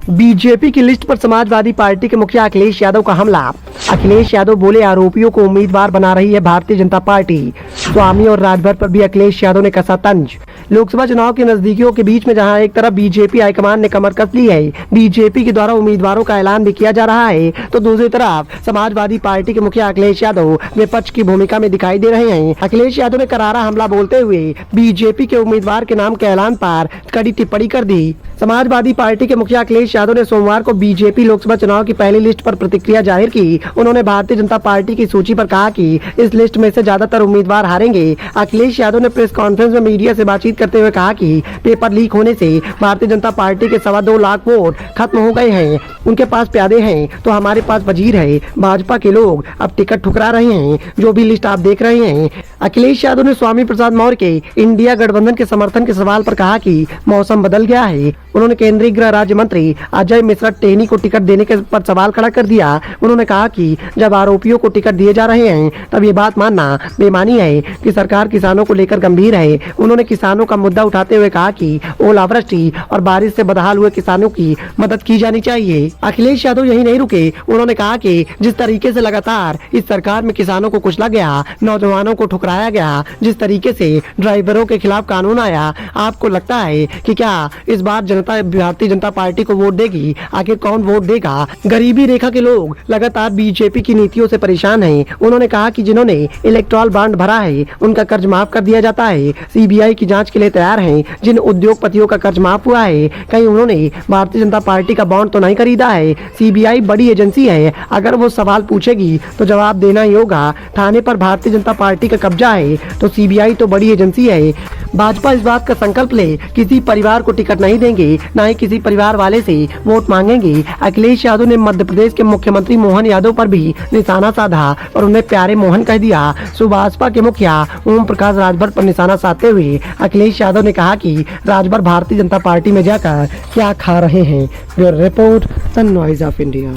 BJP की list पर Samajwadi party के मुखिया अखिलेश यादव का हमला। अखिलेश यादव बोले, आरोपियों को उम्मीदवार बना रही है भारतीय जनता पार्टी। स्वामी और राजभर पर भी अखिलेश यादव ने कसा तंज। लोकसभा चुनाव के नजदीकियों के बीच में जहां एक तरफ बीजेपी हाईकमान ने कमर कस ली है, बीजेपी के द्वारा उम्मीदवारों का ऐलान भी किया जा रहा है, तो दूसरी तरफ समाजवादी पार्टी के मुखिया अखिलेश यादव विपक्ष की भूमिका में दिखाई दे रहे हैं। अखिलेश यादव ने करारा हमला बोलते हुए बीजेपी के उम्मीदवार के नाम के ऐलान पर कड़ी टिप्पणी कर दी। समाजवादी पार्टी के मुखिया अखिलेश यादव ने सोमवार को बीजेपी लोकसभा चुनाव की पहली लिस्ट पर प्रतिक्रिया जाहिर की। उन्होंने भारतीय जनता पार्टी की सूची पर कहा कि इस लिस्ट में से ज्यादातर उम्मीदवार हारेंगे। अखिलेश यादव ने प्रेस कॉन्फ्रेंस में मीडिया से बातचीत करते हुए कहा कि पेपर लीक होने से भारतीय जनता पार्टी के 2.25 लाख वोट खत्म हो गए हैं। उनके पास प्यादे हैं तो हमारे पास वजीर है। भाजपा के लोग अब टिकट ठुकरा रहे हैं। जो भी लिस्ट आप देख रहे हैं। अखिलेश यादव ने स्वामी प्रसाद मौर्य के इंडिया गठबंधन के समर्थन के सवाल पर कहा कि मौसम बदल गया है। उन्होंने केंद्रीय गृह राज्य मंत्री अजय मिश्रा टेनी को टिकट देने के पर सवाल खड़ा कर दिया। उन्होंने कहा कि जब आरोपियों को टिकट दिए जा रहे हैं तब ये बात मानना बेमानी है कि सरकार किसानों को लेकर गंभीर है। उन्होंने किसानों का मुद्दा उठाते हुए कहा कि ओलावृष्टि और बारिश से बदहाल हुए किसानों की मदद की जानी चाहिए। अखिलेश यादव यही नहीं रुके। उन्होंने कहा कि जिस तरीके से लगातार इस सरकार में किसानों को कुचला गया, नौजवानों को ठुकराया गया, जिस तरीके से ड्राइवरों के खिलाफ कानून आया, आपको लगता है कि क्या इस बार जनता भारतीय जनता पार्टी को वोट देगी? आखिर कौन वोट देगा? गरीबी रेखा के लोग लगातार बीजेपी की नीतियों से परेशान हैं। उन्होंने कहा कि जिन्होंने इलेक्टोरल बॉन्ड भरा है उनका कर्ज माफ कर दिया जाता है। सीबीआई की जांच के लिए तैयार हैं। जिन उद्योगपतियों का कर्ज माफ हुआ है, कहीं उन्होंने भारतीय जनता पार्टी का बॉन्ड तो नहीं खरीदा है। सीबीआई बड़ी एजेंसी है, अगर वो सवाल पूछेगी तो जवाब देना ही होगा। थाने पर भारतीय जनता पार्टी का कब्जा है तो सीबीआई तो बड़ी एजेंसी है। भाजपा इस बात का संकल्प ले, किसी परिवार को टिकट नहीं देंगे, न ही किसी परिवार वाले से वोट मांगेंगे। अखिलेश यादव ने मध्य प्रदेश के मुख्यमंत्री मोहन यादव पर भी निशाना साधा और उन्हें प्यारे मोहन कह दिया। भाजपा के मुखिया ओम प्रकाश राजभर पर निशाना साधते हुए अखिलेश यादव ने कहा कि राजभर भारतीय जनता पार्टी में जाकर क्या खा रहे हैं। Bureau report, sunrise of India.